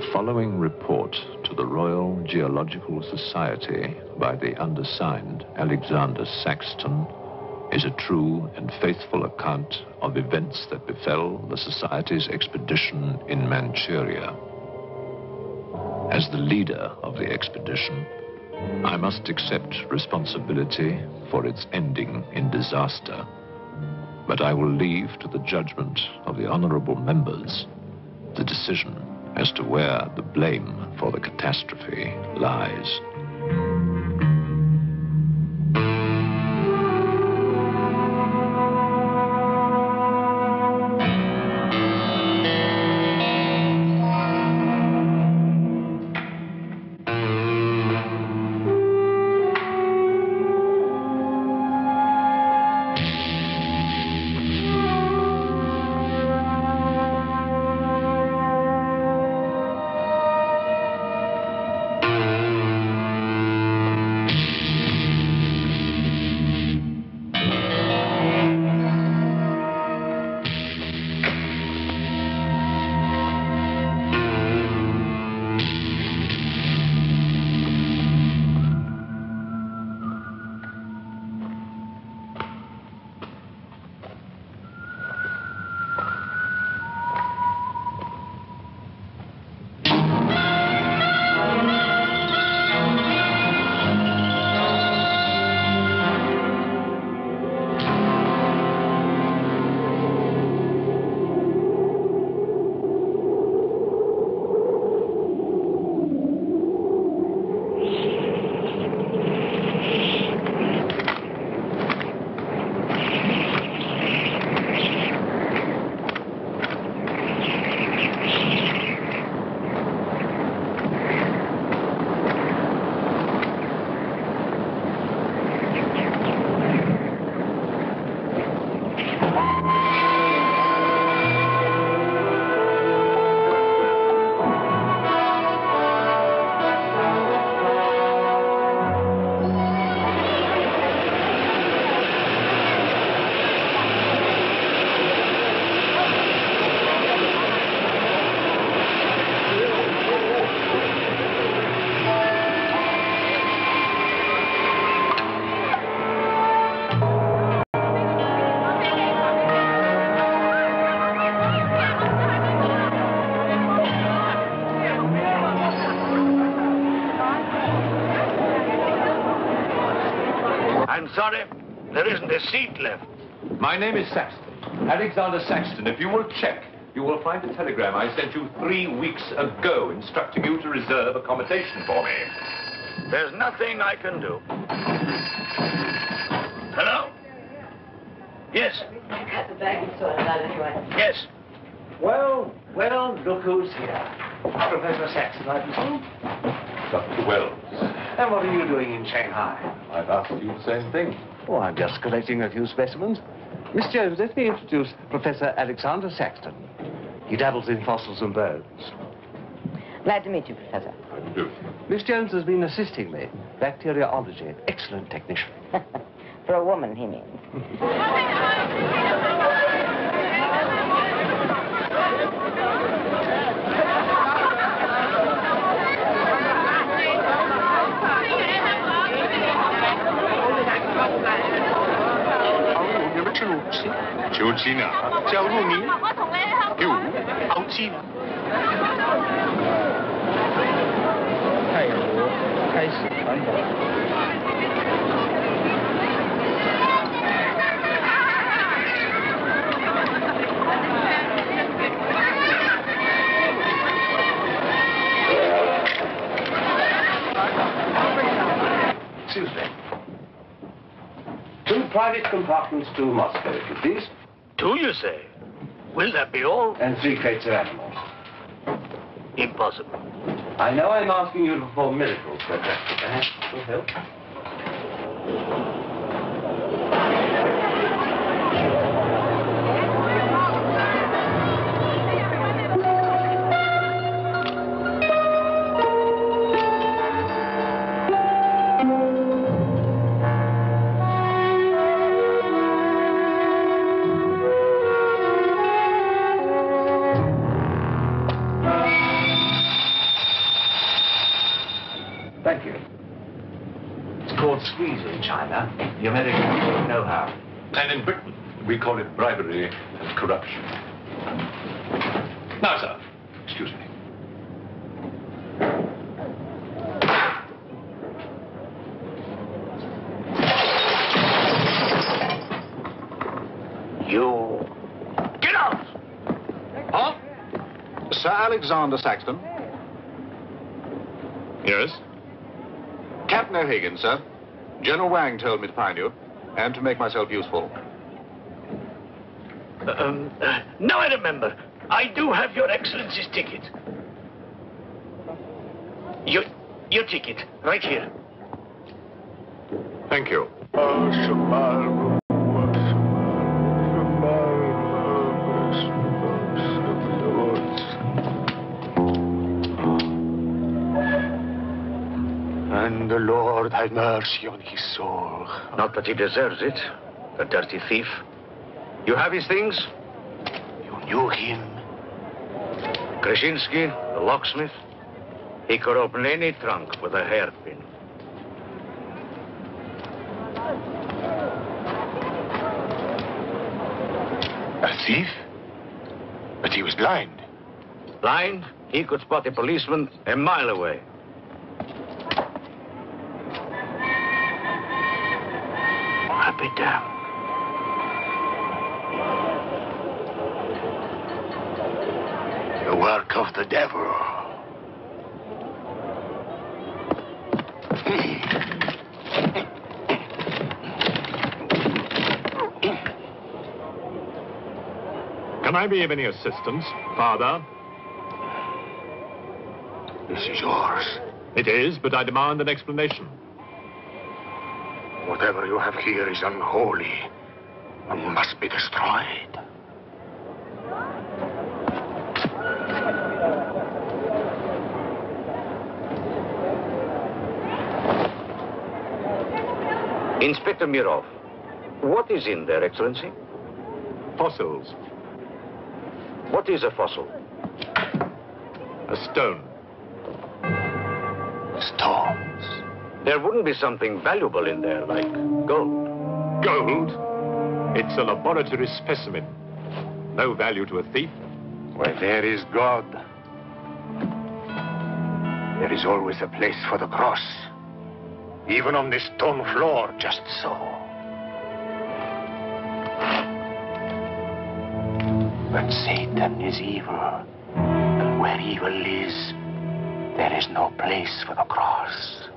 The following report to the Royal Geological Society by the undersigned Alexander Saxton is a true and faithful account of events that befell the Society's expedition in Manchuria. As the leader of the expedition, I must accept responsibility for its ending in disaster, but I will leave to the judgment of the honorable members the decision as to where the blame for the catastrophe lies. Sorry, there isn't a seat left. My name is Saxton, Alexander Saxton. If you will check, you will find a telegram I sent you 3 weeks ago instructing you to reserve accommodation for me. There's nothing I can do. Hello? Yes. Yes. Well, look who's here. Professor Saxton, I presume? Dr. Wells. And what are you doing in Shanghai? I've asked you the same thing. Oh, I'm just collecting a few specimens. Miss Jones, let me introduce Professor Alexander Saxton. He dabbles in fossils and bones. Glad to meet you, Professor. How do you do? Miss Jones has been assisting me. Bacteriology. Excellent technician. For a woman, he means.求机呢？叫入迷有好机呢？太阳国开始传导。Excuse me. 2 private compartments to Moscow, if you please. 2, you say? Will that be all? And 3 crates of animals. Impossible. I know I'm asking you to perform miracles, but perhaps it will help. Thank you. It's called squeeze in China. The Americans know how. And in Britain, we call it bribery and corruption. Now, sir, excuse me. You... Get out! Huh? Sir Alexander Saxton? Yes? Captain O'Hagan, sir. General Wang told me to find you, and to make myself useful. Now I remember. I do have your Excellency's ticket. Your ticket, right here. Thank you. And the Lord have mercy on his soul. Not that he deserves it, the dirty thief. You have his things? You knew him. Krasinski, the locksmith. He could open any trunk with a hairpin. A thief? But he was blind. Blind, he could spot a policeman a mile away. I'll be damned. The work of the devil. Can I be of any assistance, Father? This is yours. It is, but I demand an explanation. Whatever you have here is unholy and must be destroyed. Inspector Mirov, what is in there, Excellency? Fossils. What is a fossil? A stone. Stones. There wouldn't be something valuable in there, like gold. Gold? It's a laboratory specimen. No value to a thief. Where there is God, there is always a place for the cross. Even on this stone floor, just so. But Satan is evil. And where evil is, there is no place for the cross.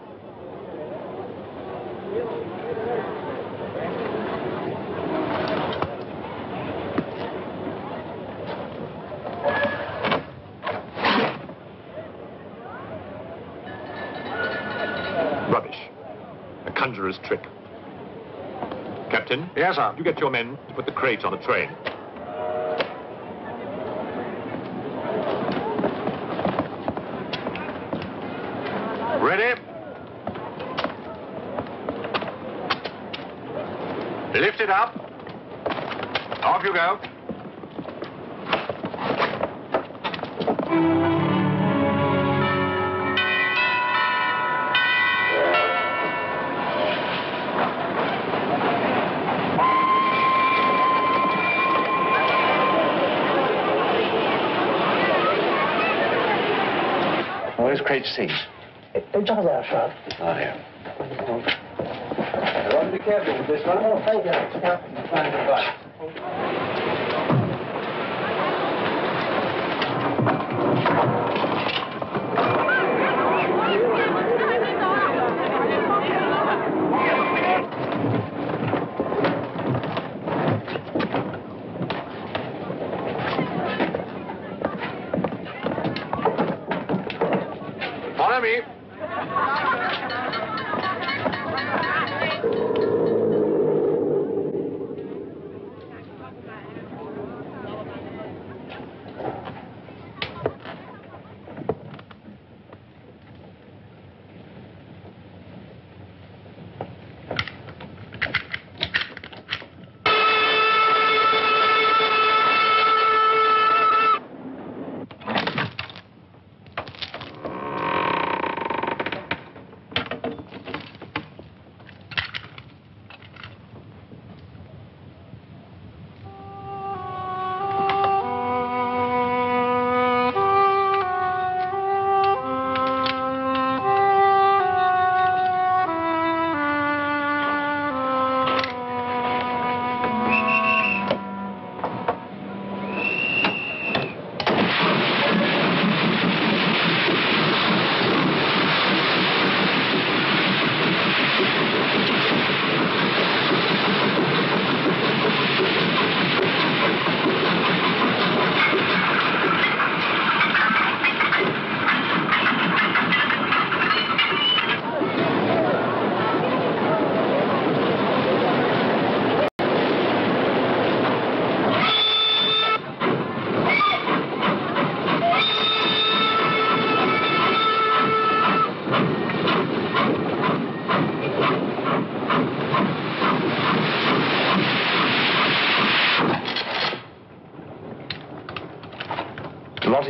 Rubbish. A conjurer's trick. Captain? Yes, sir. You get your men to put the crate on a train. Ready? Lift it up. Off you go. Where's crate C? Just there, sir. Oh, here. Be careful with this one. Oh, thank you. Yeah. Follow me.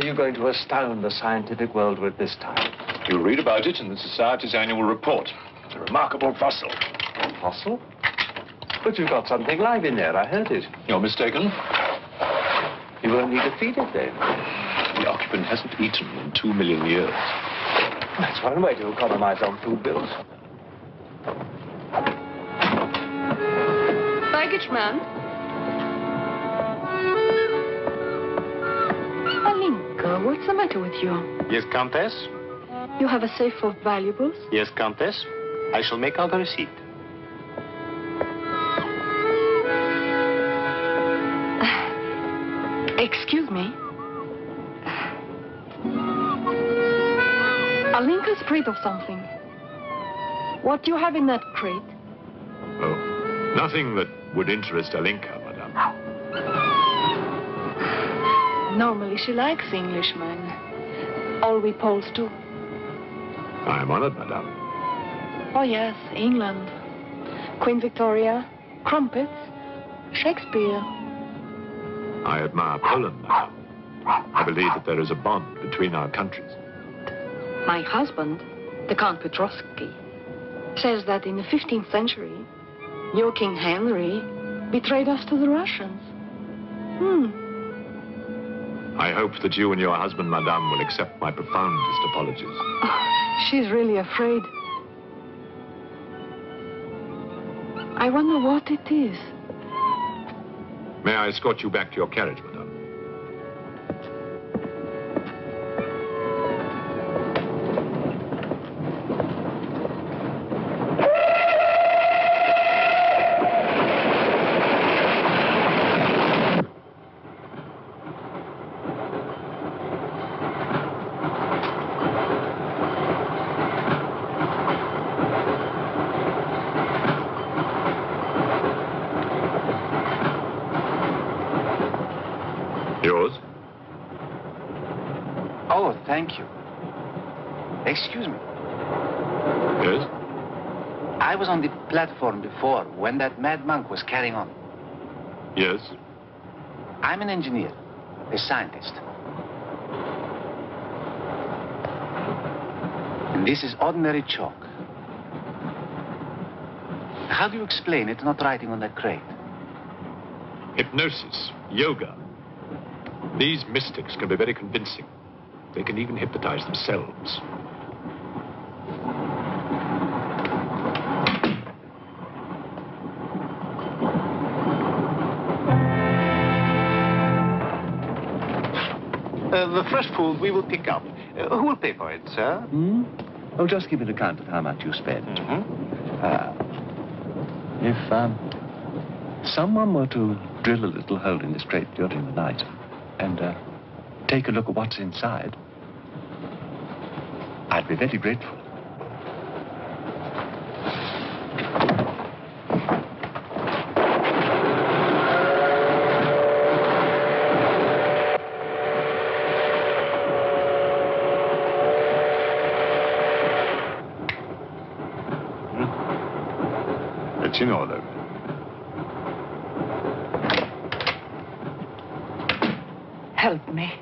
are you going to astound the scientific world with this time? You'll read about it in the Society's annual report. It's a remarkable fossil. A fossil? But you've got something live in there, I heard it. You're mistaken. You won't need to feed it then. The occupant hasn't eaten in 2 million years. That's one way to economize on food bills. Baggage man. Alinka, what's the matter with you? Yes, Countess? You have a safe full of valuables? Yes, Countess. I shall make out a receipt. Excuse me. Alinka's afraid of something. What do you have in that crate? Oh, nothing that would interest Alinka, madame. Normally she likes Englishmen. All we Poles do. I am honored, madame. Oh yes, England. Queen Victoria, crumpets, Shakespeare. I admire Poland, madame. I believe that there is a bond between our countries. My husband, the Count Petrovsky, says that in the 15th century, your King Henry betrayed us to the Russians. I hope that you and your husband, madame, will accept my profoundest apologies. Oh, she's really afraid. I wonder what it is. May I escort you back to your carriage, madame? Yours? Oh, thank you. Excuse me. Yes? I was on the platform before when that mad monk was carrying on. Yes? I'm an engineer, a scientist. And this is ordinary chalk. How do you explain it not writing on that crate? Hypnosis, yoga. These mystics can be very convincing. They can even hypnotize themselves. The fresh food we will pick up. Who will pay for it, sir? Oh, just give an account of how much you spent. If someone were to drill a little hole in this crate during the night and take a look at what's inside, I'd be very grateful. It's in order. Help me.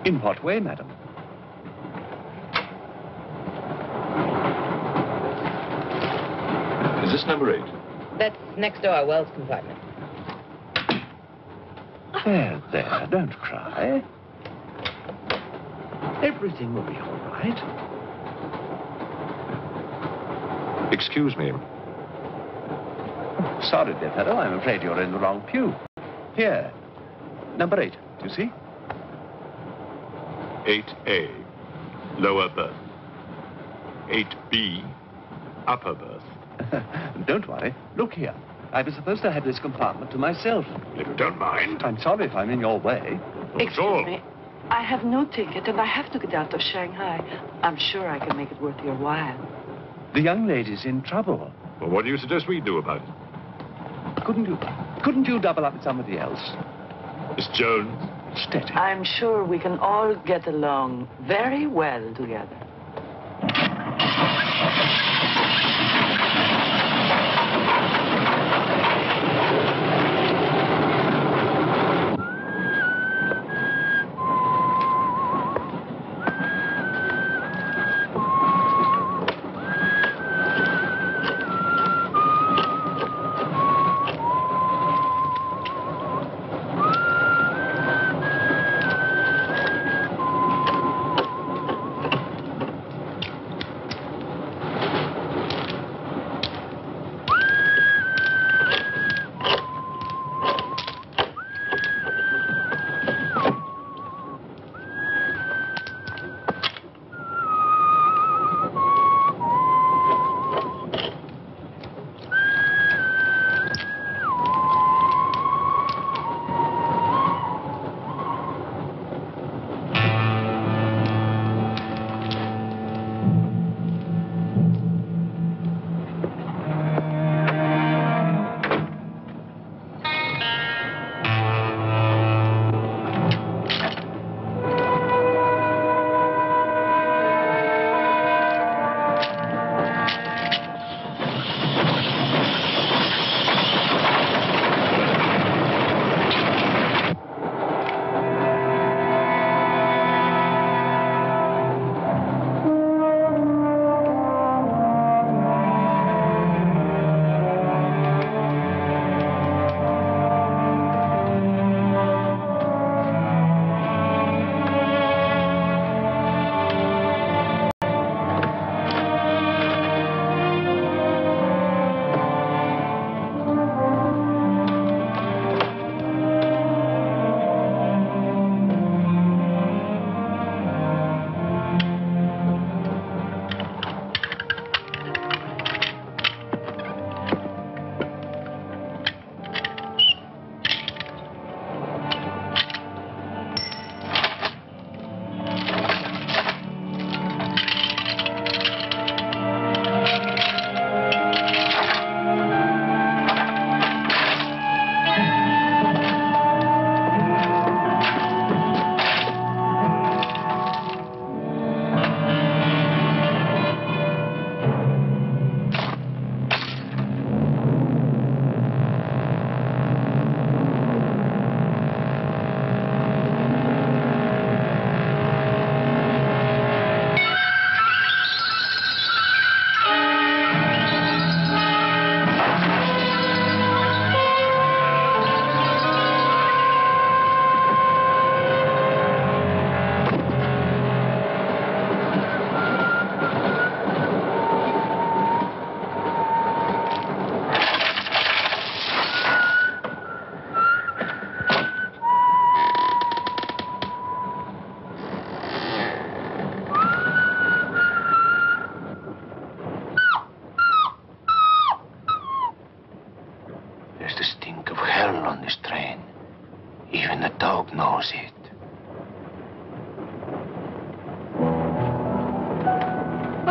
In what way, madam? Is this number 8? That's next to our Wells compartment. There, don't cry. Everything will be all right. Excuse me. Sorry, dear fellow, I'm afraid you're in the wrong pew. Here, number 8, do you see? 8A, lower berth. 8B, upper berth. Don't worry. Look here. I was supposed to have this compartment to myself. If you don't mind. I'm sorry if I'm in your way. Excuse me. I have no ticket and I have to get out of Shanghai. I'm sure I can make it worth your while. The young lady's in trouble. Well, what do you suggest we do about it? Couldn't you double up with somebody else? Miss Jones? Steady. I'm sure we can all get along very well together.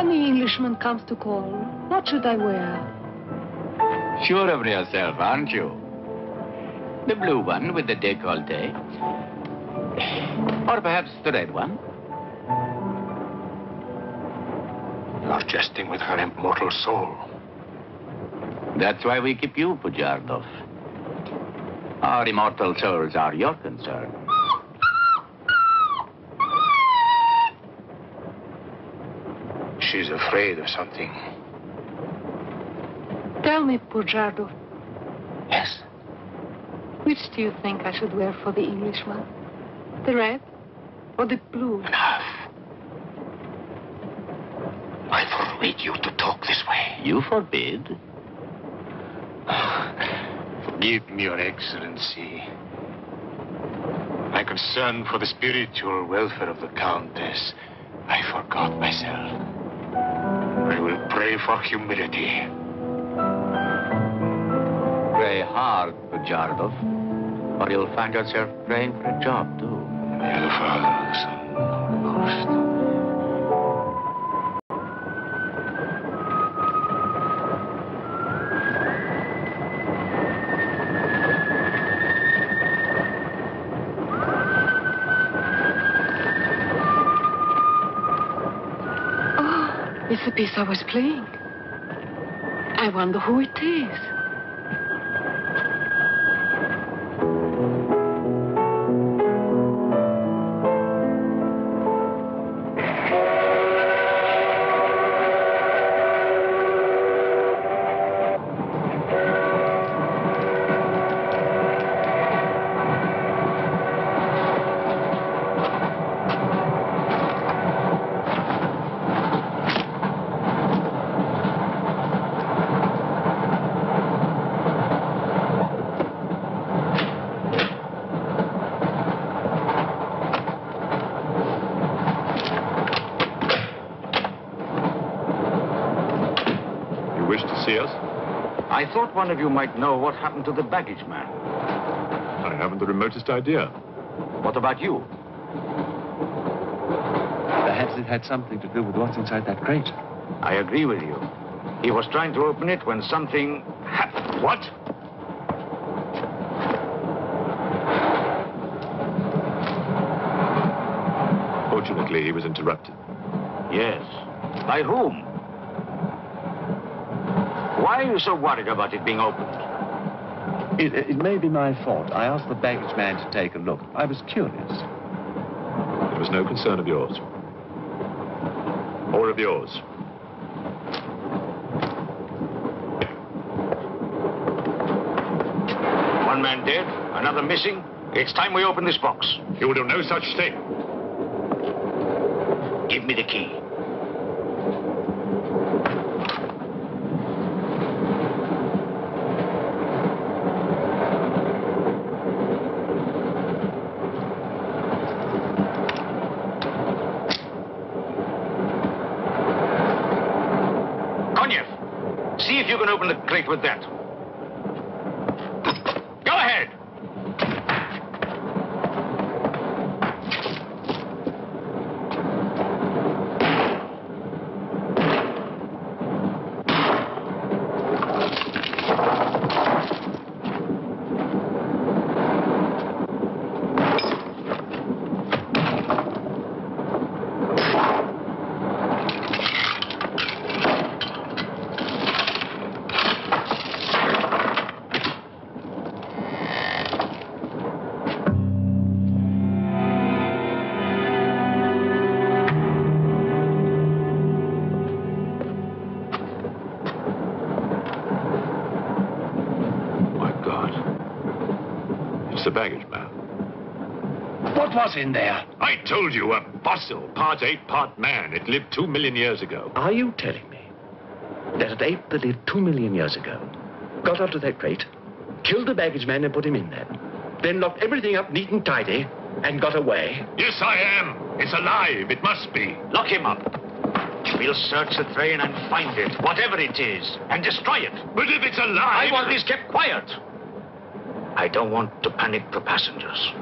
When the Englishman comes to call, what should I wear? Sure of yourself, aren't you? The blue one with the décolleté. Or perhaps the red one. You're jesting with her immortal soul. That's why we keep you, Pujardov. Our immortal souls are your concern. She's afraid of something. Tell me, Pujardov, Yes. which do you think I should wear for the Englishman? The red or the blue? Enough. I forbid you to talk this way. You forbid? Forgive me, Your Excellency. My concern for the spiritual welfare of the Countess, I forgot myself. I will pray for humility. Pray hard, Pujardov, or you'll find yourself praying for a job, too. May the Father, the Son, and the Holy Ghost. It's the piece I was playing. I wonder who it is. I thought one of you might know what happened to the baggage man. I haven't the remotest idea. What about you? Perhaps it had something to do with what's inside that crate. I agree with you. He was trying to open it when something happened. What? Fortunately, he was interrupted. Yes. By whom? Why are you so worried about it being opened? It may be my fault. I asked the baggage man to take a look. I was curious. It was no concern of yours. Or of yours. One man dead, another missing. It's time we open this box. You will do no such thing. Give me the key. See if you can open the crate with that. Go ahead. The baggage man. What was in there? I told you, a fossil, part ape, part man. It lived 2 million years ago. Are you telling me that an ape that lived 2 million years ago got onto that crate, killed the baggage man and put him in there, then locked everything up neat and tidy and got away? Yes, I am. It's alive. It must be. Lock him up. We'll search the train and find it, whatever it is, and destroy it. But if it's alive... I want this kept quiet. I don't want to panic the passengers.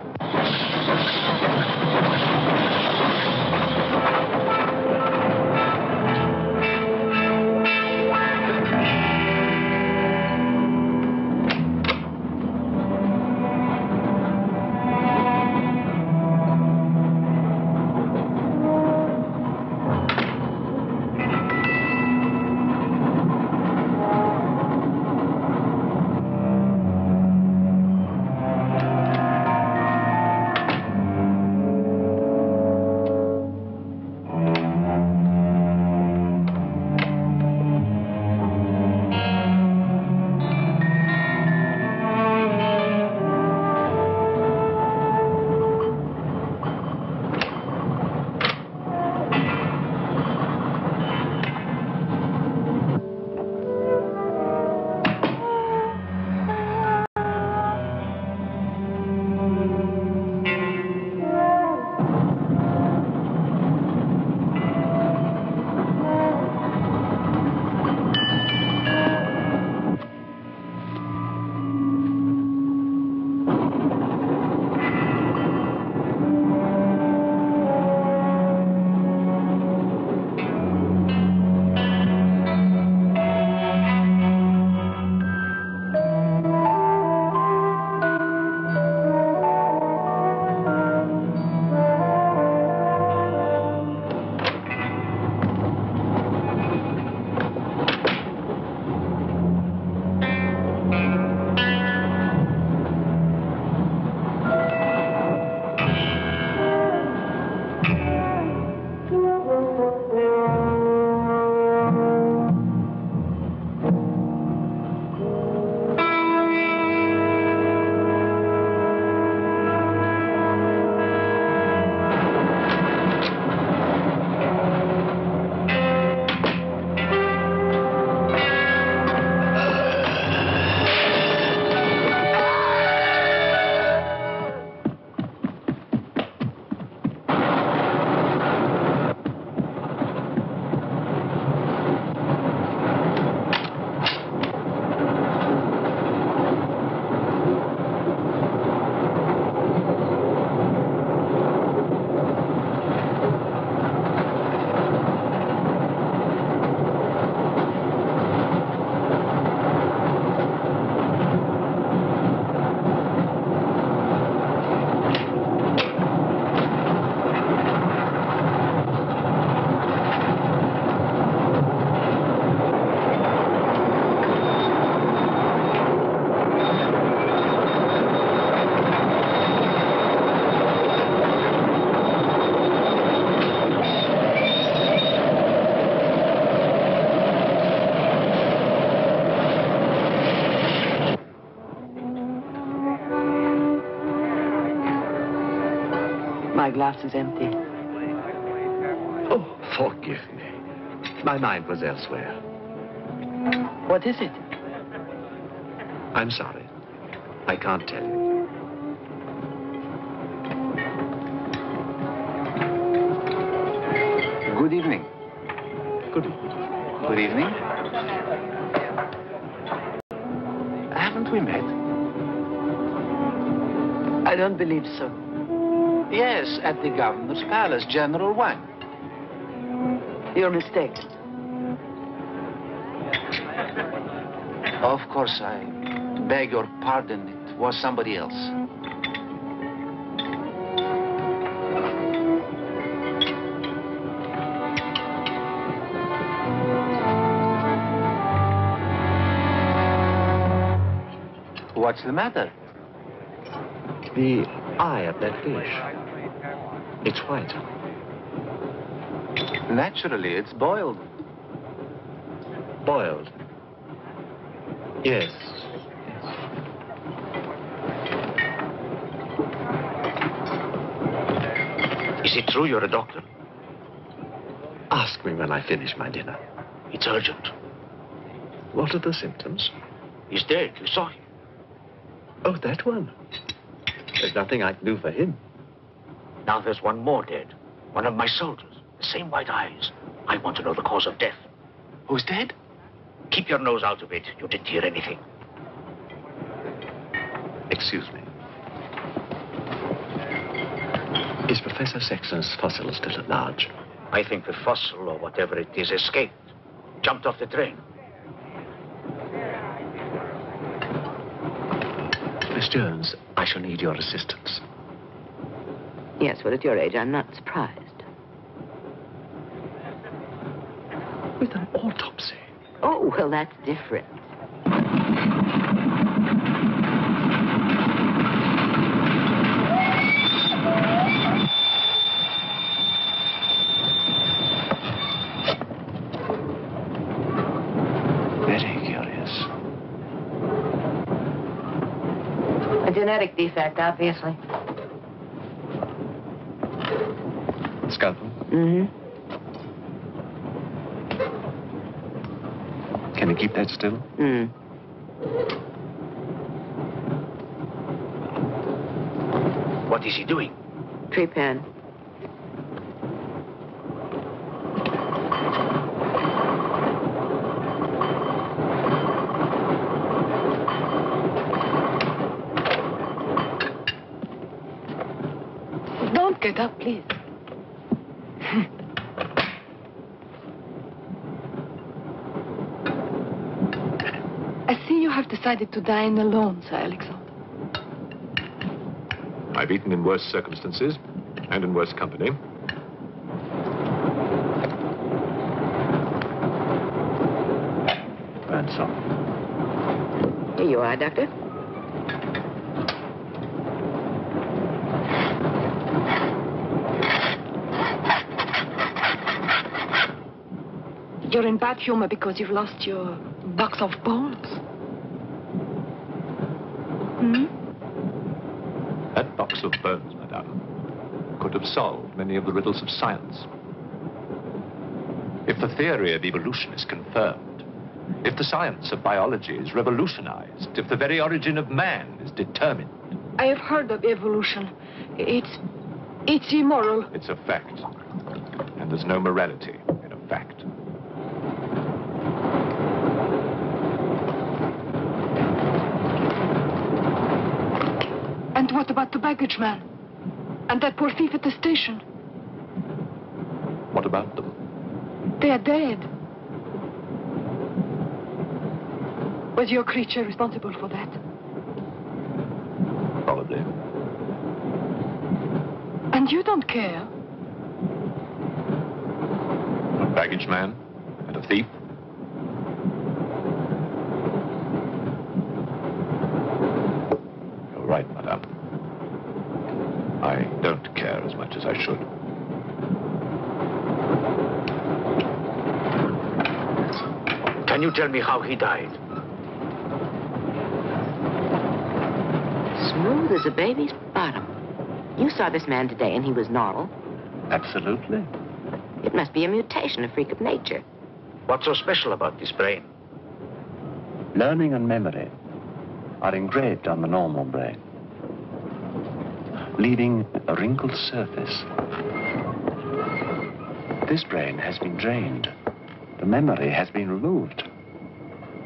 glass is empty. Oh, forgive me. My mind was elsewhere. What is it? I'm sorry. I can't tell you. Good evening. Good evening. Good evening. Haven't we met? I don't believe so. Yes, at the governor's palace, General Wang. You're mistaken. Of course, I beg your pardon. It was somebody else. What's the matter? The eye of that fish. It's white. Naturally, it's boiled. Boiled. Yes. Is it true you're a doctor? Ask me when I finish my dinner. It's urgent. What are the symptoms? He's dead. You saw him. Oh, that one. There's nothing I can do for him. Now there's one more dead. One of my soldiers. The same white eyes. I want to know the cause of death. Who's dead? Keep your nose out of it. You didn't hear anything. Excuse me. Is Professor Sexton's fossil still at large? I think the fossil, or whatever it is, escaped. Jumped off the train. Miss Jones, I shall need your assistance. Yes, well, at your age, I'm not surprised. With an autopsy? Oh, well, that's different. Very curious. A genetic defect, obviously. Scalpel? Mm-hmm. Can you keep that still? Mm. What is he doing? Trepan. Don't get up, please. I see you have decided to dine alone, Sir Alexander. I've eaten in worse circumstances and in worse company. And so. Here you are, Doctor. You're in bad humor because you've lost your box of bones. Hmm? That box of bones, madame, could have solved many of the riddles of science. If the theory of evolution is confirmed, if the science of biology is revolutionized, if the very origin of man is determined. I have heard of evolution. It's immoral. It's a fact. And there's no morality in a fact. And what about the baggage man? And that poor thief at the station? What about them? They are dead. Was your creature responsible for that? Probably. And you don't care? A baggage man and a thief? You're right, madame. I don't care as much as I should. Can you tell me how he died? Smooth as a baby's bottom. You saw this man today and he was normal. Absolutely. It must be a mutation, a freak of nature. What's so special about this brain? Learning and memory are engraved on the normal brain, leaving a wrinkled surface. This brain has been drained. The memory has been removed,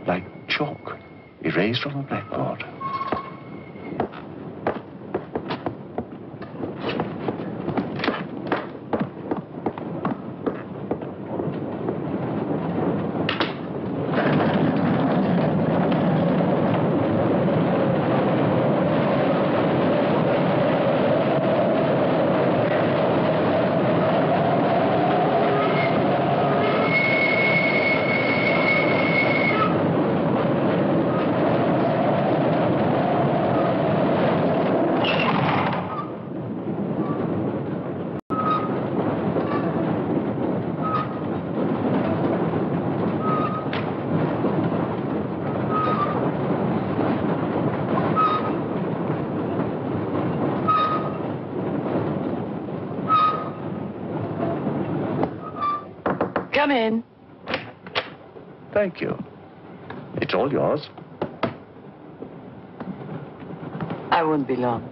like chalk erased from a blackboard. Come in. Thank you. It's all yours. I won't be long.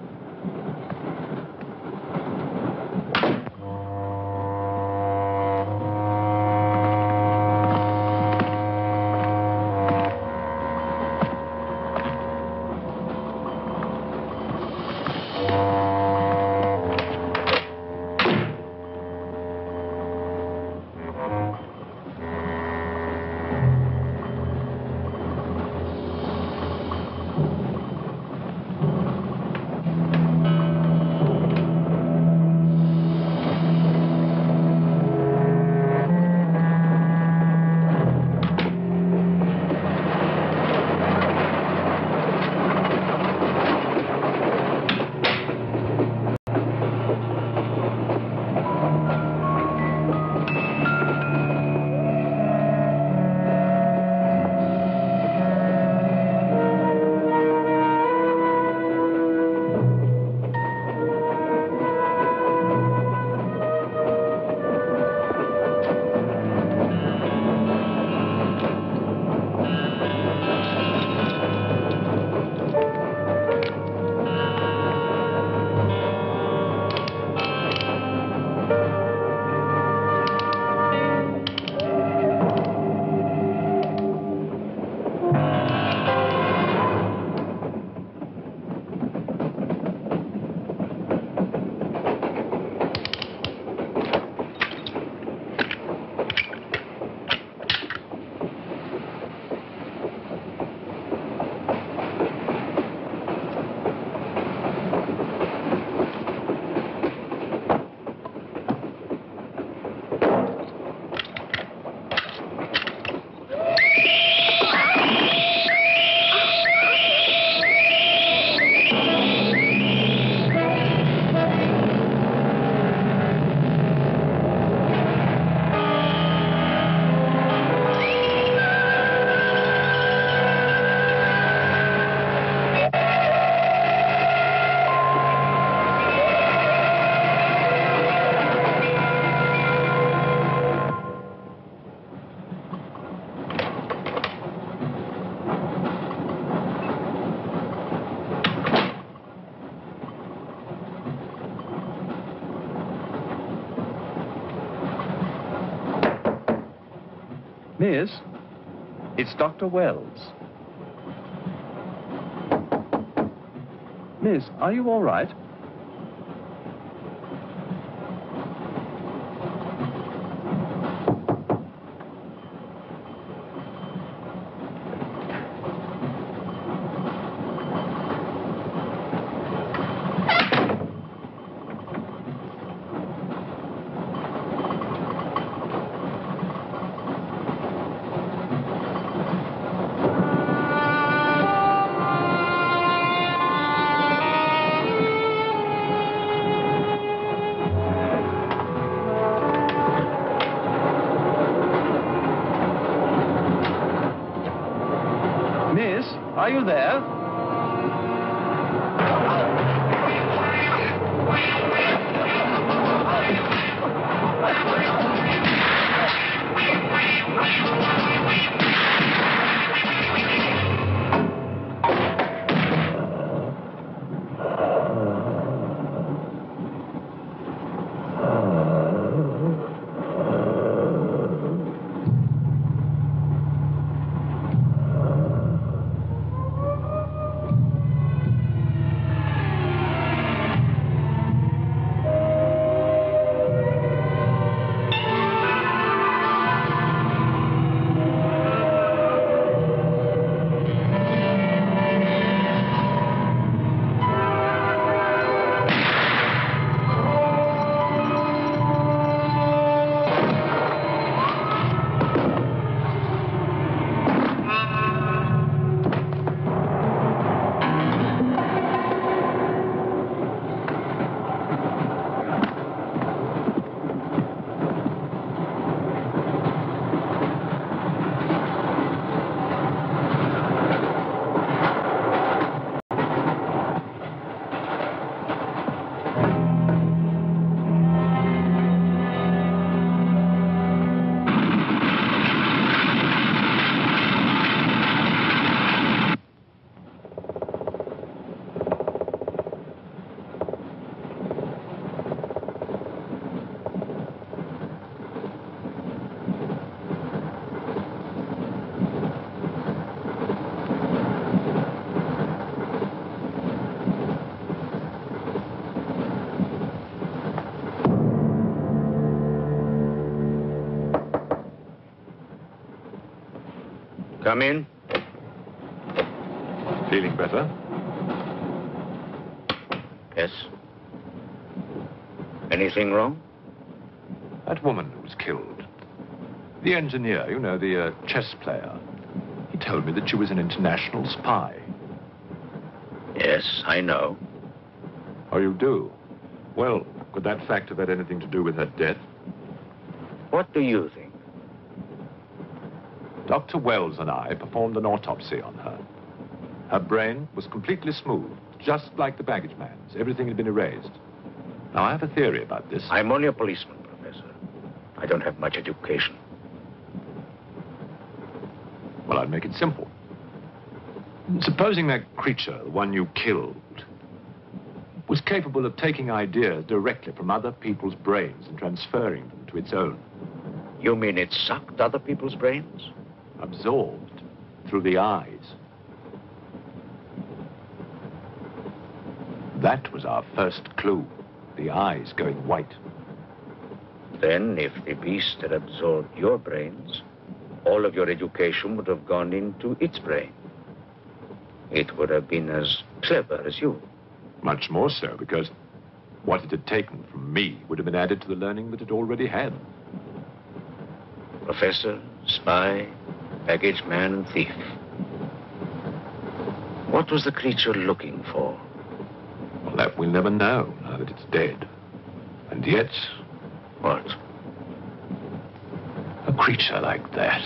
Miss, it's Dr. Wells. Miss, are you all right? Miss, are you there? Come in. Feeling better? Yes. Anything wrong? That woman who was killed. The engineer, you know, the chess player. He told me that she was an international spy. Yes, I know. Oh, you do? Well, could that fact have had anything to do with her death? What do you think? Dr. Wells and I performed an autopsy on her. Her brain was completely smooth, just like the baggage man's. Everything had been erased. Now, I have a theory about this. I'm only a policeman, Professor. I don't have much education. Well, I'll make it simple. Supposing that creature, the one you killed, was capable of taking ideas directly from other people's brains and transferring them to its own. You mean it sucked other people's brains? Absorbed through the eyes. That was our first clue. The eyes going white. Then, if the beast had absorbed your brains, all of your education would have gone into its brain. It would have been as clever as you. Much more so, because what it had taken from me would have been added to the learning that it already had. Professor, spy, baggage man, and thief. What was the creature looking for? Well, that we'll never know, now that it's dead. And yet... What? A creature like that.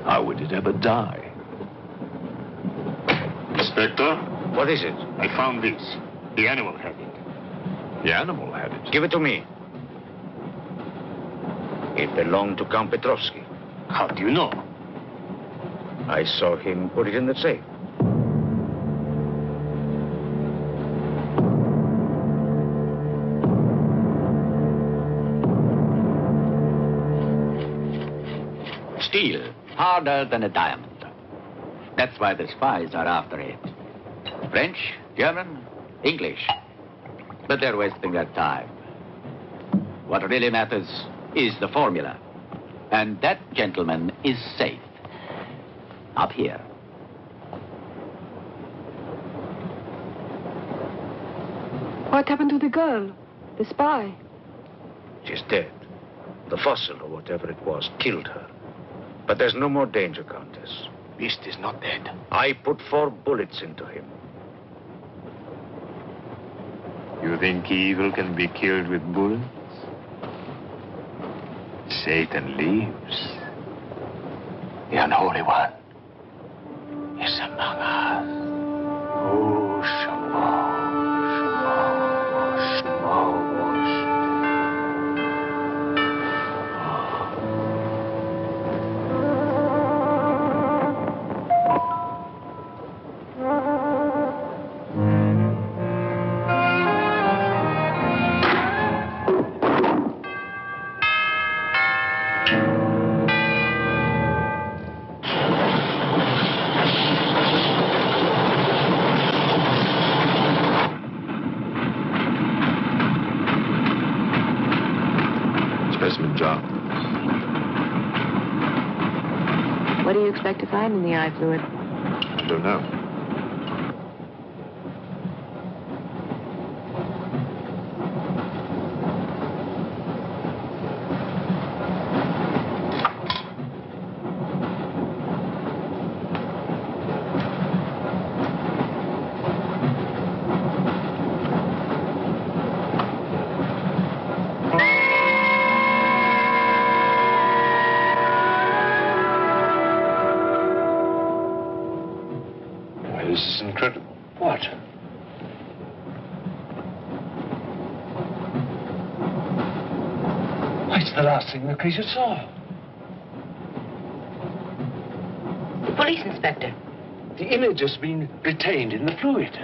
How would it ever die? Inspector? What is it? I found this. The animal had it. The animal had it. Give it to me. It belonged to Count Petrovsky. How do you know? I saw him put it in the safe. Steel, harder than a diamond. That's why the spies are after it. French, German, English. But they're wasting their time. What really matters is the formula. And that, gentleman, is safe. Up here. What happened to the girl? The spy? She's dead. The fossil, or whatever it was, killed her. But there's no more danger, Countess. Beast is not dead. I put 4 bullets into him. You think evil can be killed with bullets? Satan lives. The unholy one is among us. Oh, Shamo, Shamo, Shamo, Specimen jar. What do you expect to find in the eye fluid? I don't know. This is incredible. What? Why, it's the last thing the creature saw. The police inspector. The image has been retained in the fluid.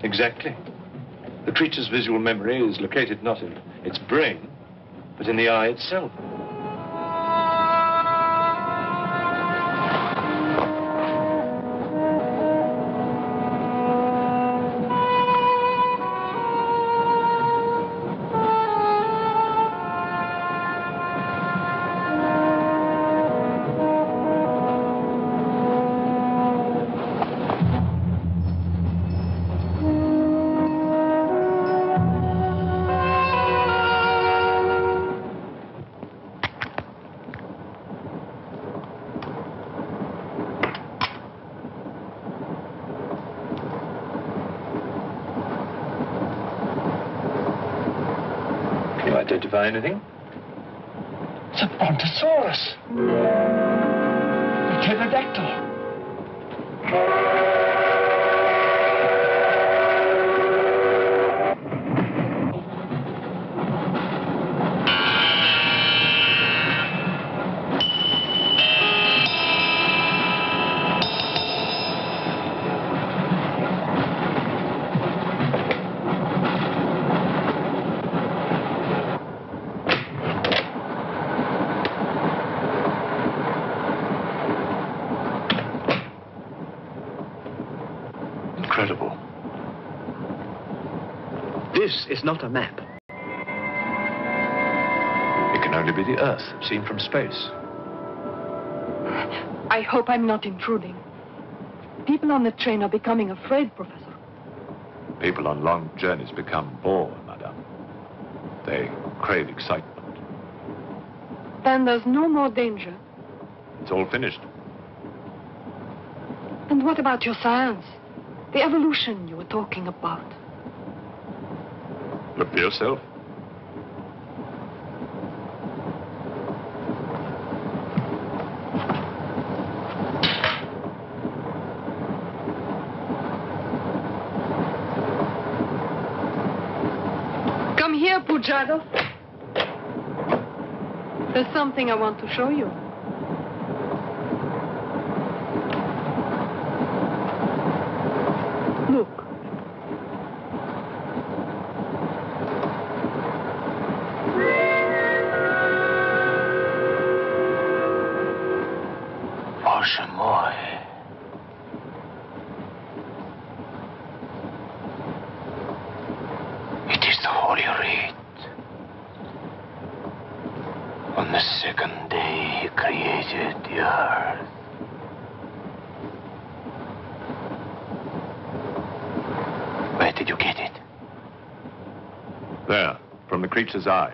Exactly. The creature's visual memory is located not in its brain, but in the eye itself. Identify anything? It's a brontosaurus. A pterodactyl. Incredible. This is not a map. It can only be the Earth, seen from space. I hope I'm not intruding. People on the train are becoming afraid, Professor. People on long journeys become bored, madame. They crave excitement. Then there's no more danger. It's all finished. And what about your science? The evolution you were talking about. Look for yourself. Come here, Puchado. There's something I want to show you. Look. Bоже мой. It is the Holy Writ. On the second day, he created the earth. Where did you get it? There, from the creature's eye.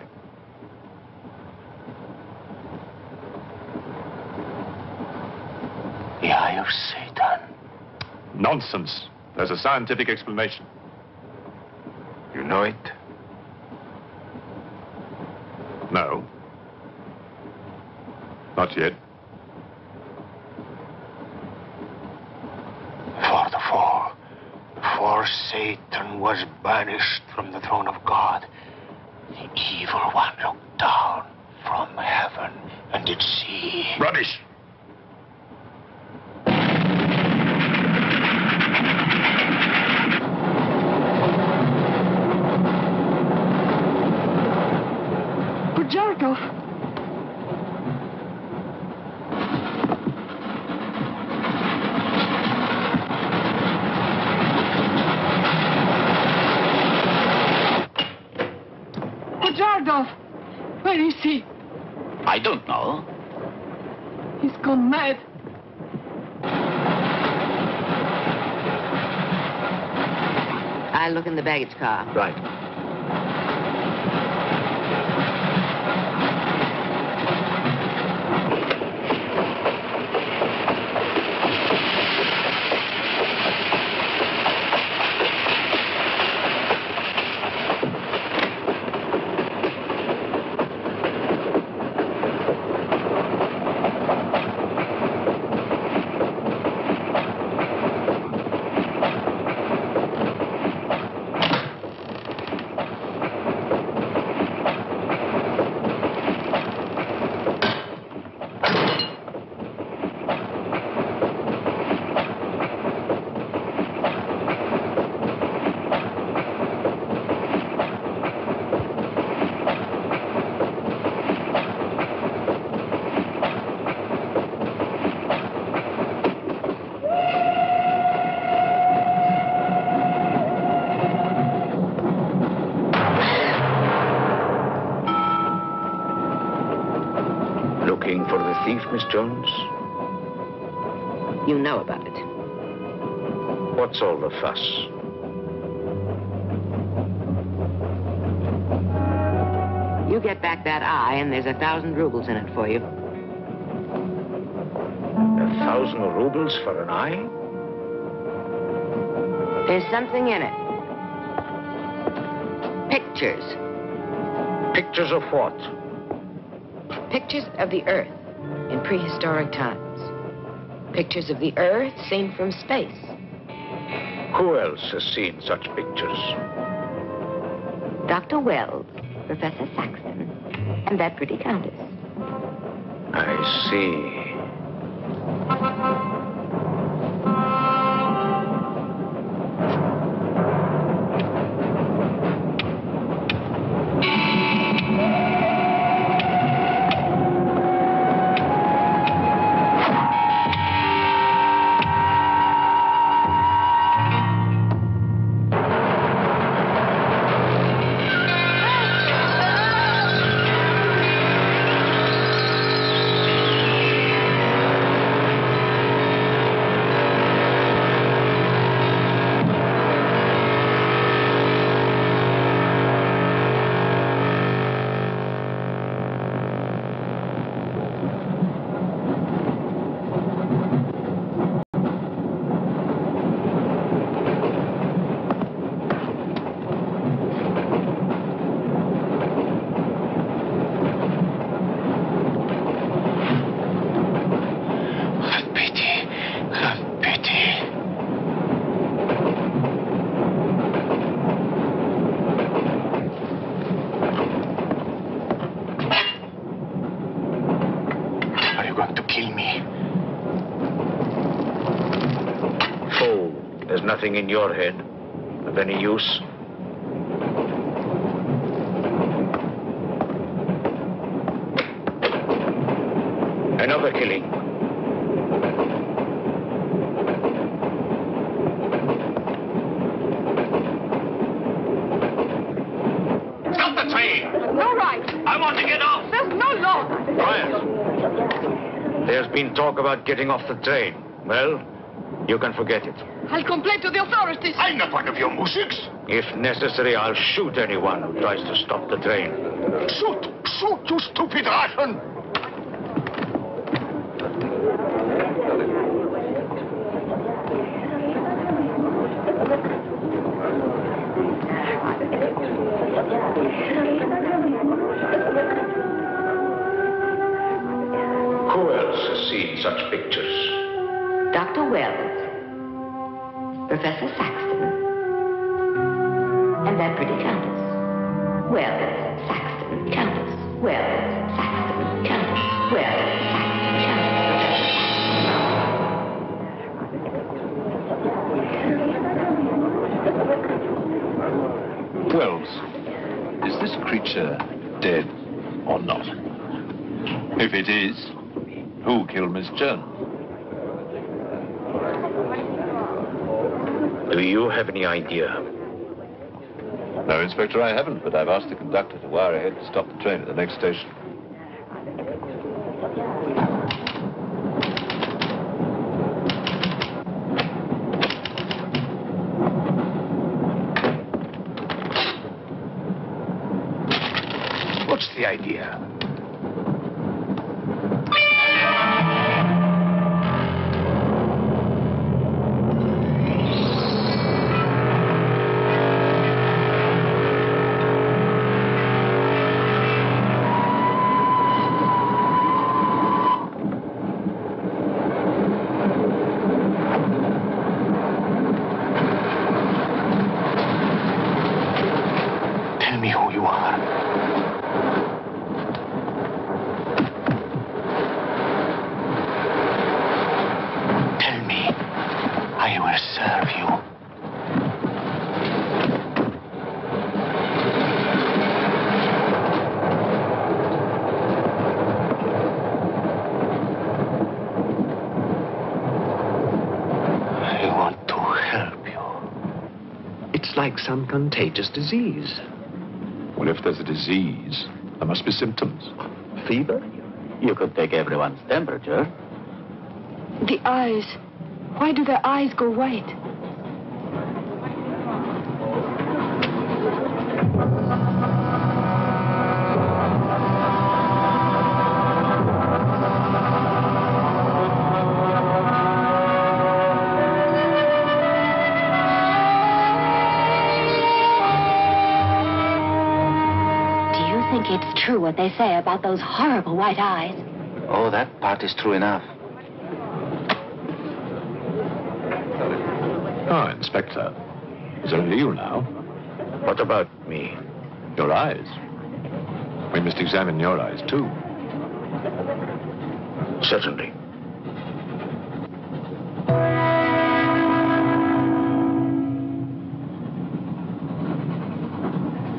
The eye of Satan. Nonsense. There's a scientific explanation. You know it? No. Not yet. For the fall. Before Satan was banished from the throne of God, the evil one looked down from heaven and did see. Rubbish! Pujarkov. Pujarkov. Where is he? I don't know. He's gone mad. I'll look in the baggage car. Right. Looking for the thief, Miss Jones? You know about it. What's all the fuss? You get back that eye, and there's 1,000 rubles in it for you. 1,000 rubles for an eye? There's something in it. Pictures. Pictures of what? Pictures of the Earth in prehistoric times. Pictures of the Earth seen from space. Who else has seen such pictures? Dr. Wells, Professor Saxton, and that pretty countess. I see. Nothing in your head of any use? Another killing. Stop the train! No right. I want to get off! There's no law. Quiet. There's been talk about getting off the train. Well, you can forget it. I'll complain to the authorities. I'm not one of your musics. If necessary, I'll shoot anyone who tries to stop the train. Shoot! Shoot, you stupid Russian! Who else has seen such pictures? Dr. Wells, Professor Saxton, and that pretty countess. Wells, Saxton, countess. Wells, Saxton, countess. Wells, Saxton, countess. Wells, is this creature dead or not? If it is, who killed Miss Jones? Do you have any idea? No, Inspector, I haven't, but I've asked the conductor to wire ahead to stop the train at the next station. What's the idea? Tell me who you are. Tell me, I will serve you. I want to help you. It's like some contagious disease. Well, if there's a disease, there must be symptoms. Fever? You could take everyone's temperature. The eyes. Why do their eyes go white? Do you think true what they say about those horrible white eyes. Oh, that part is true enough. Oh, Inspector. It's only you now. What about me? Your eyes. We must examine your eyes, too. Certainly.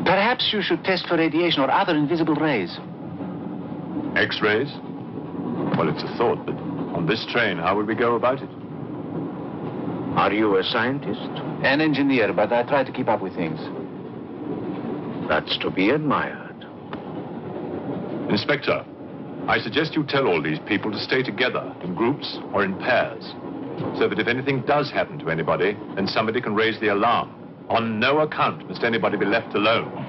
Perhaps you should test for radiation or other invisible rays. X-rays? Well, it's a thought, but on this train, how would we go about it? Are you a scientist? An engineer, but I try to keep up with things. That's to be admired. Inspector, I suggest you tell all these people to stay together, in groups or in pairs, so that if anything does happen to anybody, then somebody can raise the alarm. On no account must anybody be left alone.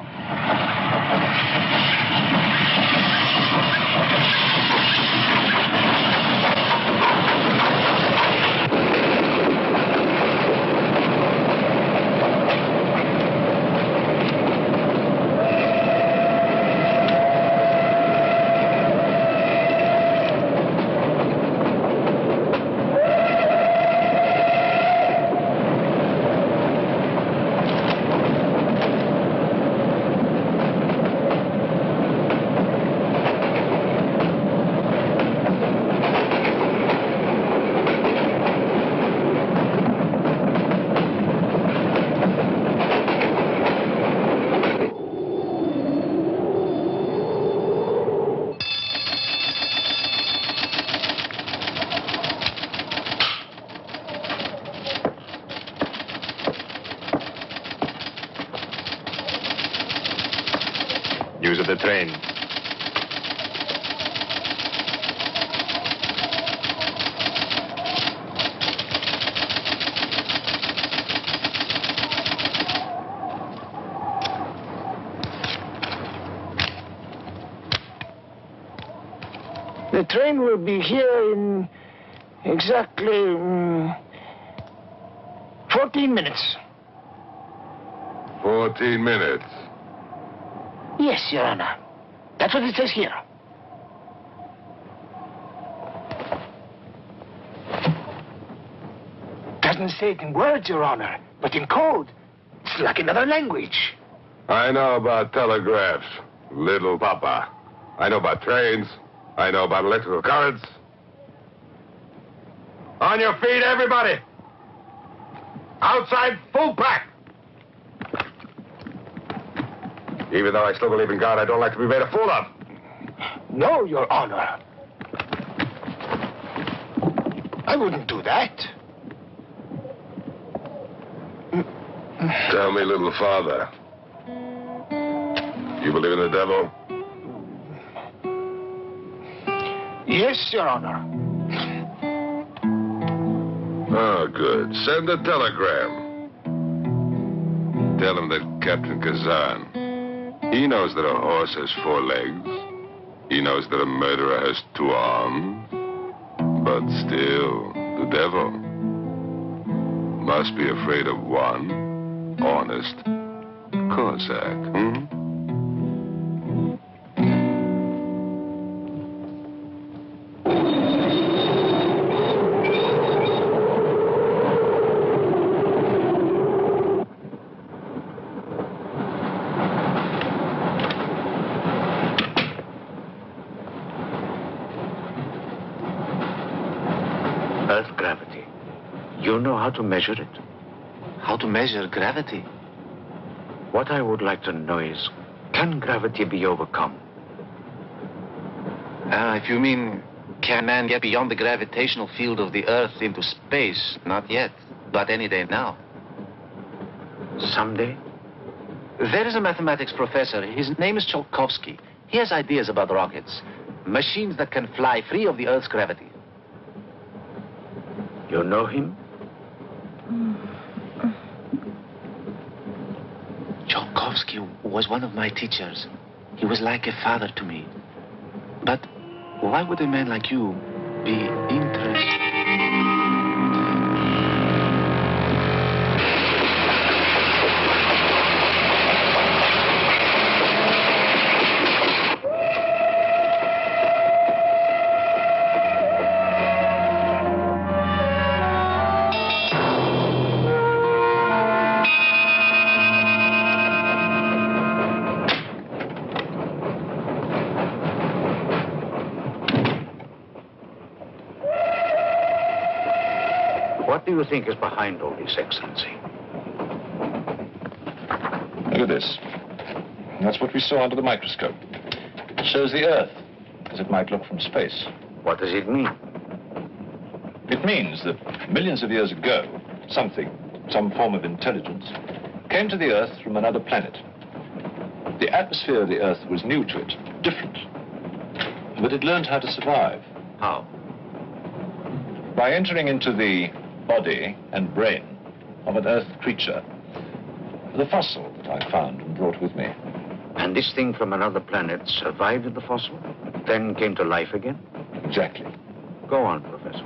News of the train. The train will be here in exactly 14 minutes. 14 minutes. Yes, Your Honor. That's what it says here. Doesn't say it in words, Your Honor, but in code. It's like another language. I know about telegraphs, little papa. I know about trains. I know about electrical currents. On your feet, everybody. Outside, full pack. Even though I still believe in God, I don't like to be made a fool of. No, Your Honor. I wouldn't do that. Tell me, little father. You believe in the devil? Yes, Your Honor. Oh, good. Send a telegram. Tell him that Captain Kazan, he knows that a horse has 4 legs. He knows that a murderer has 2 arms. But still, the devil must be afraid of one honest Cossack, Earth gravity. You know how to measure it? How to measure gravity? What I would like to know is, can gravity be overcome? If you mean, can man get beyond the gravitational field of the Earth into space? Not yet, but any day now. Someday? There is a mathematics professor. His name is Tsiolkovsky. He has ideas about rockets. Machines that can fly free of the Earth's gravity. You know him? Tsiolkovsky was one of my teachers. He was like a father to me. But why would a man like you be interested? What do you think is behind all this, Excellency? Look at this. That's what we saw under the microscope. It shows the Earth as it might look from space. What does it mean? It means that millions of years ago, some form of intelligence, came to the Earth from another planet. The atmosphere of the Earth was new to it, different. But it learned how to survive. How? By entering into the body and brain of an Earth creature, the fossil that I found and brought with me. And this thing from another planet survived in the fossil, then came to life again? Exactly. Go on, Professor.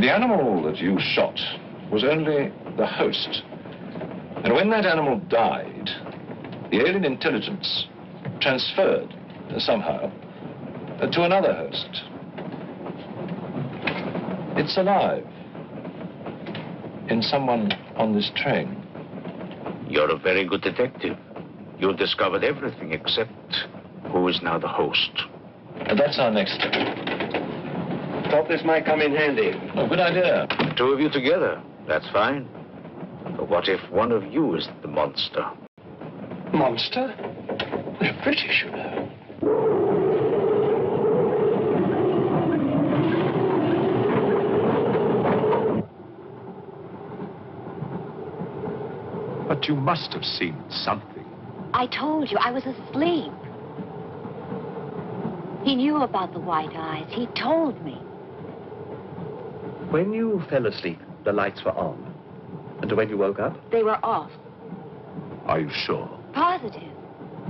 The animal that you shot was only the host. And when that animal died, the alien intelligence transferred somehow to another host. It's alive in someone on this train. You're a very good detective. You've discovered everything except who is now the host. And that's our next step. Thought this might come in handy. Oh, good idea. Two of you together, that's fine. But what if one of you is the monster? Monster? They're British, you know. But you must have seen something. I told you, I was asleep. He knew about the white eyes. He told me. When you fell asleep, the lights were on. And when you woke up? They were off. Are you sure? Positive.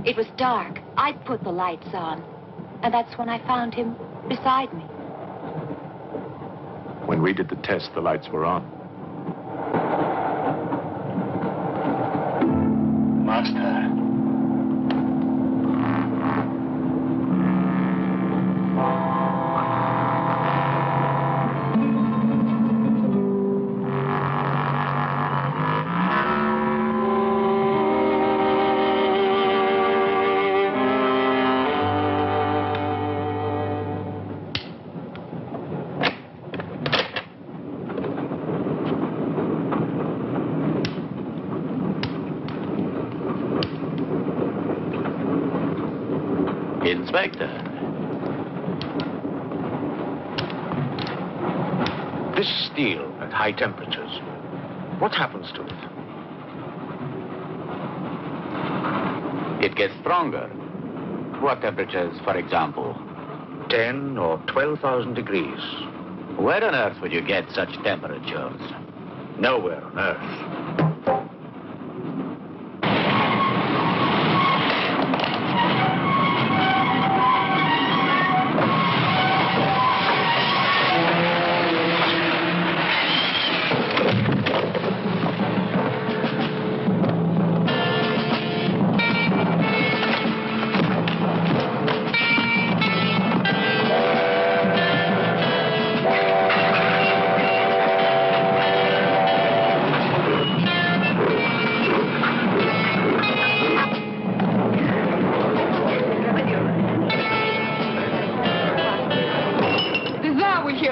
It was dark. I put the lights on. And that's when I found him beside me. When we did the test, the lights were on. Master. Inspector. This steel at high temperatures, what happens to it? It gets stronger. What temperatures, for example? 10 or 12,000 degrees. Where on earth would you get such temperatures? Nowhere on earth.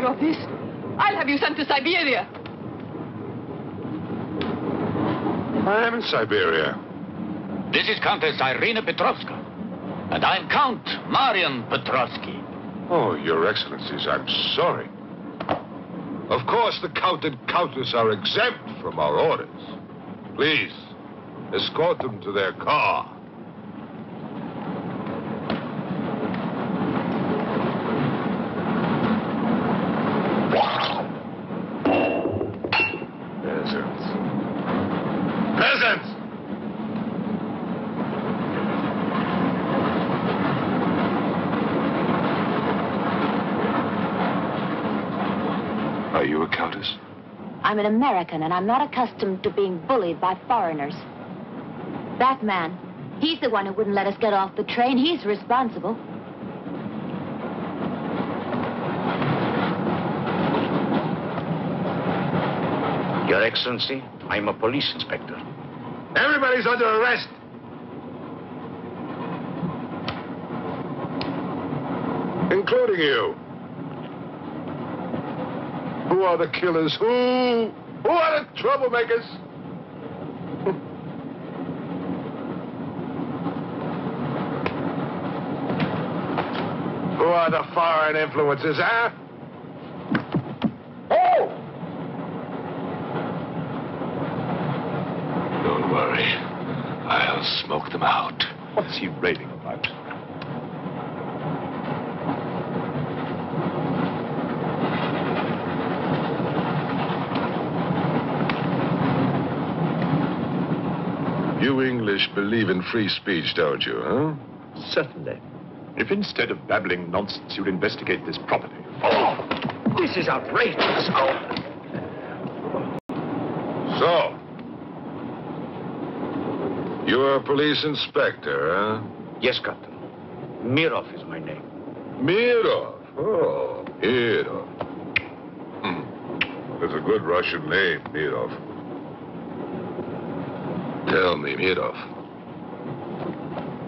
Of this. I'll have you sent to Siberia. I am in Siberia. This is Countess Irina Petrovska. And I'm Count Marian Petrovsky. Oh, Your Excellencies, I'm sorry. Of course, the Count and Countess are exempt from our orders. Please, escort them to their car. Peasants! Are you a countess? I'm an American, and I'm not accustomed to being bullied by foreigners. That man, he's the one who wouldn't let us get off the train. He's responsible. Your Excellency, I'm a police inspector. Everybody's under arrest. Including you. Who are the killers? Who are the troublemakers? Who are the foreign influences, huh? Oh! Don't worry. I'll smoke them out. What's he raving about? You English believe in free speech, don't you, huh? Certainly. If instead of babbling nonsense, you'd investigate this property. Oh! This is outrageous. Oh! So, you're a police inspector, huh? Yes, Captain. Mirov is my name. Mirov? Oh, Mirov. That's a good Russian name, Mirov. Tell me, Mirov,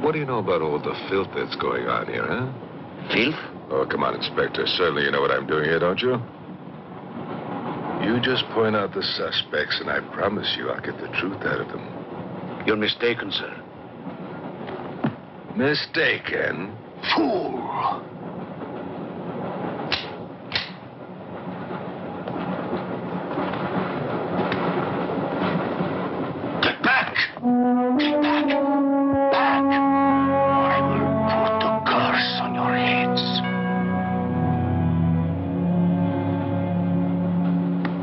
what do you know about all the filth that's going on here, huh? Filth? Oh, come on, Inspector. Certainly you know what I'm doing here, don't you? You just point out the suspects, and I promise you I'll get the truth out of them. You're mistaken, sir. Mistaken? Fool! Get back! Get back! Back! Or I will put a curse on your heads.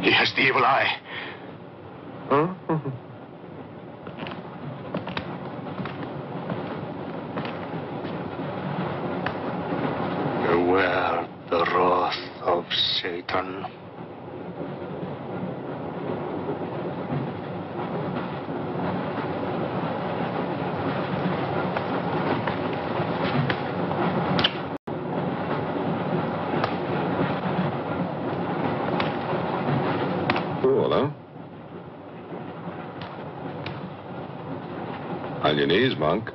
He has the evil eye. Huh? Beware the wrath of Satan. Cool, huh? On your knees, monk.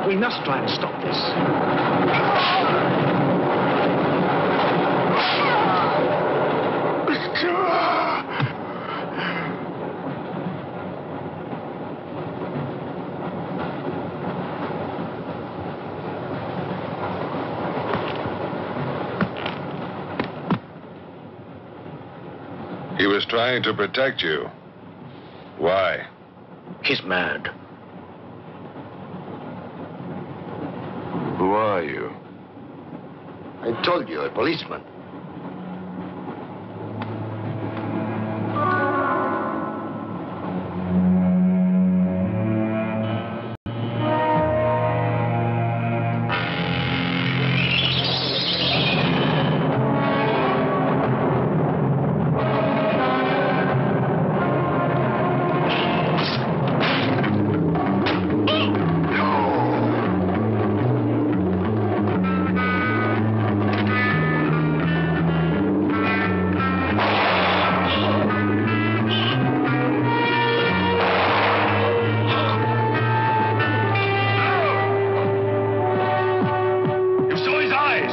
We must try and stop this. He was trying to protect you. Why? He's mad. Who are you? I told you, a policeman.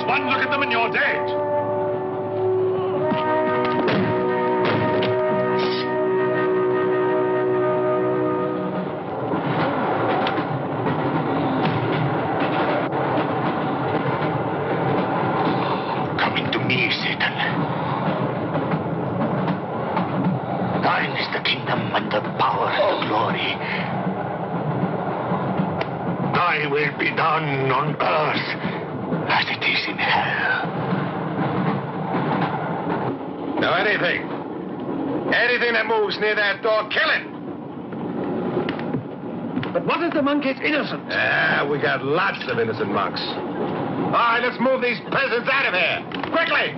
One look at them and you're dead. Coming to me, Satan. Thine is the kingdom and the power and the glory. Thy will be done on earth as it is in hell. Now, anything that moves near that door, kill it. But what if the monk is innocent? We got lots of innocent monks. All right, let's move these peasants out of here. Quickly!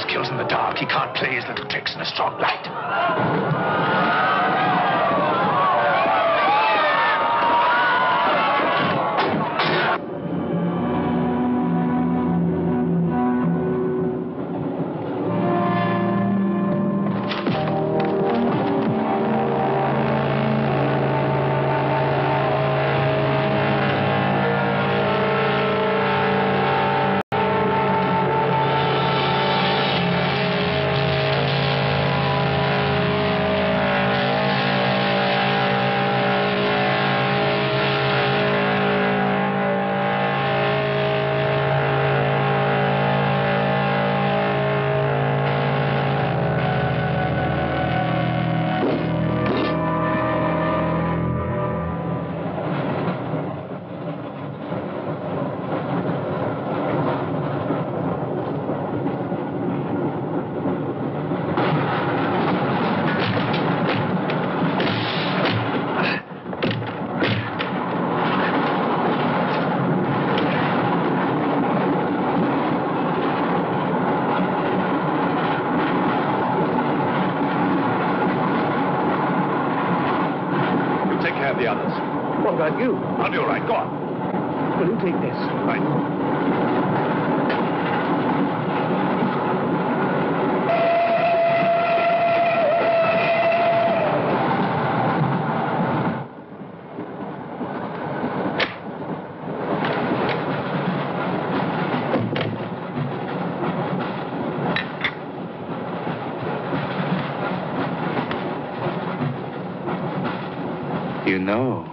his kills in the dark. He can't play his little tricks in a strong light. The others. What about you? I'll be all right. Go on. Will you take this? Right. You know,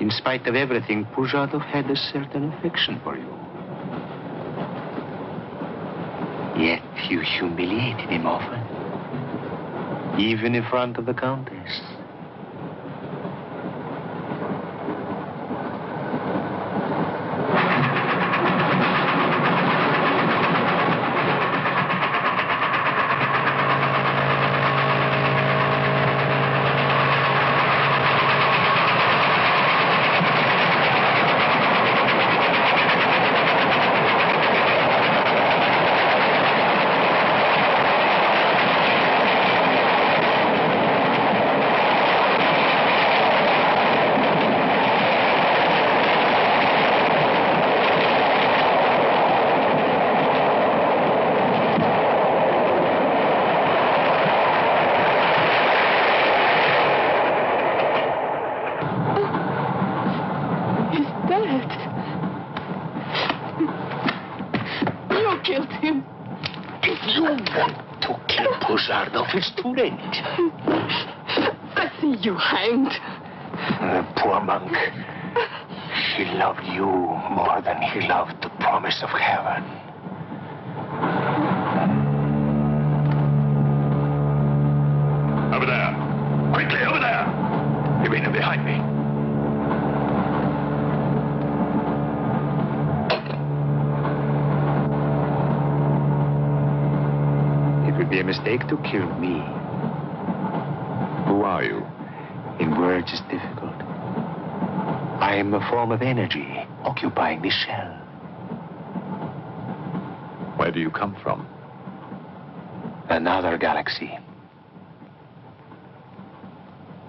in spite of everything, Pujatov had a certain affection for you. Yet you humiliated him often, even in front of the Countess. It's too late. I see you hanged. The poor monk. He loved you more than he loved the promise of heaven. Over there. Quickly, over there. You mean they're behind me? It would be a mistake to kill me. Who are you? In words, it's difficult. I am a form of energy occupying this shell. Where do you come from? Another galaxy.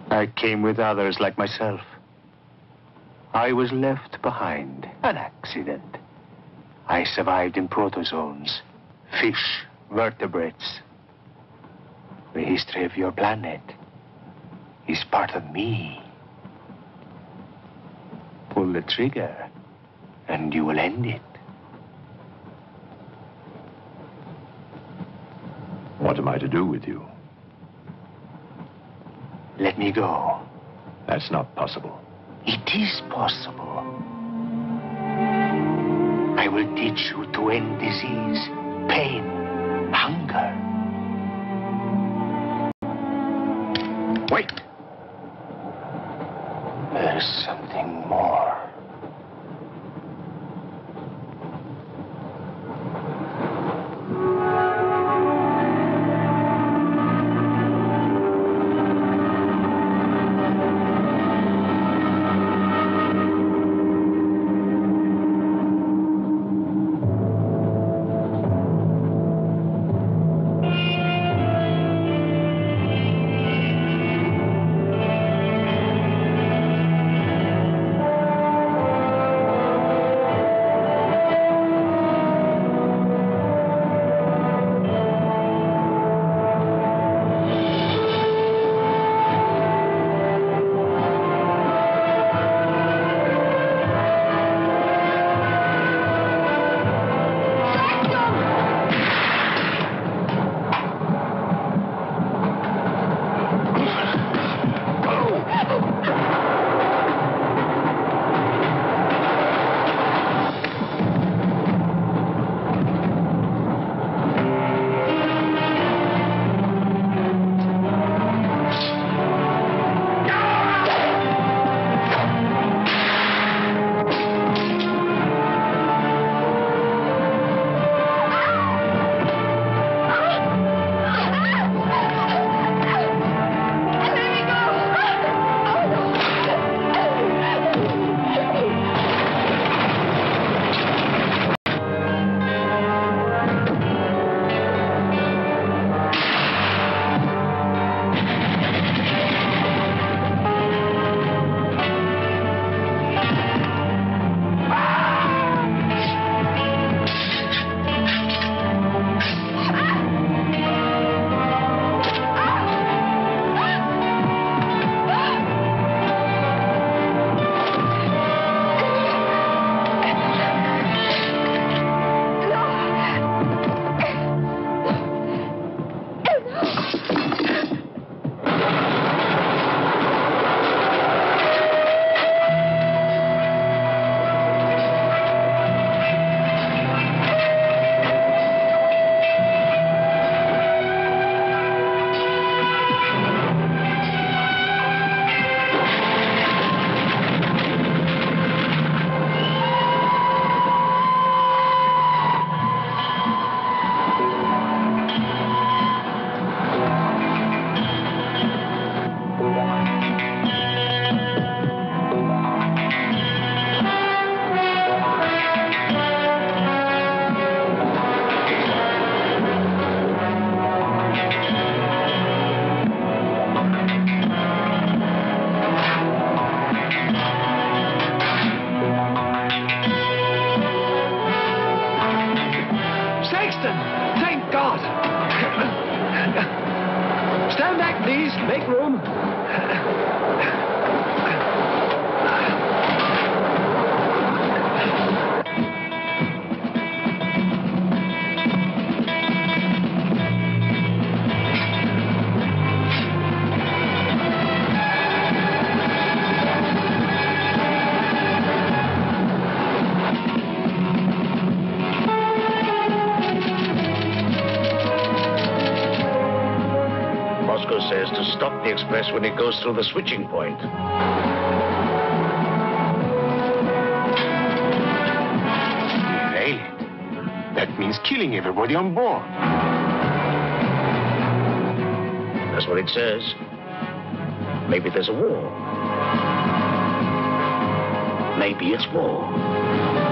I came with others like myself. I was left behind. An accident. I survived in protozoans, fish, vertebrates. The history of your planet is part of me. Pull the trigger, and you will end it. What am I to do with you? Let me go. That's not possible. It is possible. I will teach you to end disease, pain, hunger. Wait! There's something more. Please, make room. Says to stop the express when it goes through the switching point. Derail it. That means killing everybody on board. That's what it says. Maybe there's a war. Maybe it's war.